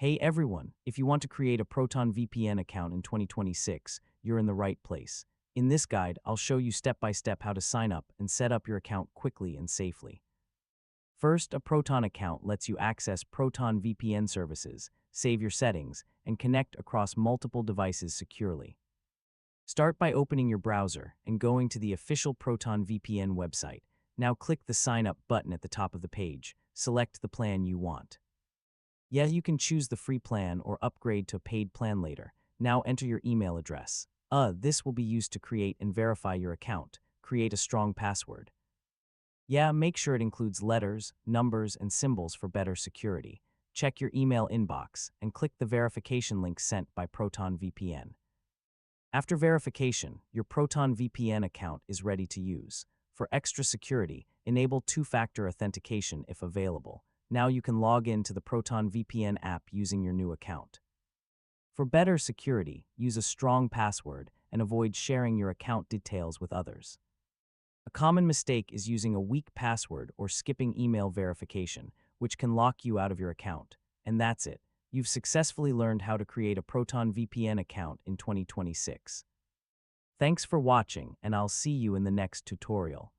Hey everyone, if you want to create a Proton VPN account in 2026, you're in the right place. In this guide, I'll show you step by step how to sign up and set up your account quickly and safely. First, a Proton account lets you access Proton VPN services, save your settings, and connect across multiple devices securely. Start by opening your browser and going to the official Proton VPN website. Now click the Sign Up button at the top of the page. Select the plan you want. Yeah, you can choose the free plan or upgrade to a paid plan later. Now enter your email address. This will be used to create and verify your account. Create a strong password. Yeah, make sure it includes letters, numbers, and symbols for better security. Check your email inbox and click the verification link sent by Proton VPN. After verification, your Proton VPN account is ready to use. For extra security, enable two-factor authentication if available. Now you can log in to the Proton VPN app using your new account. For better security, use a strong password and avoid sharing your account details with others. A common mistake is using a weak password or skipping email verification, which can lock you out of your account. And that's it. You've successfully learned how to create a Proton VPN account in 2026. Thanks for watching, and I'll see you in the next tutorial.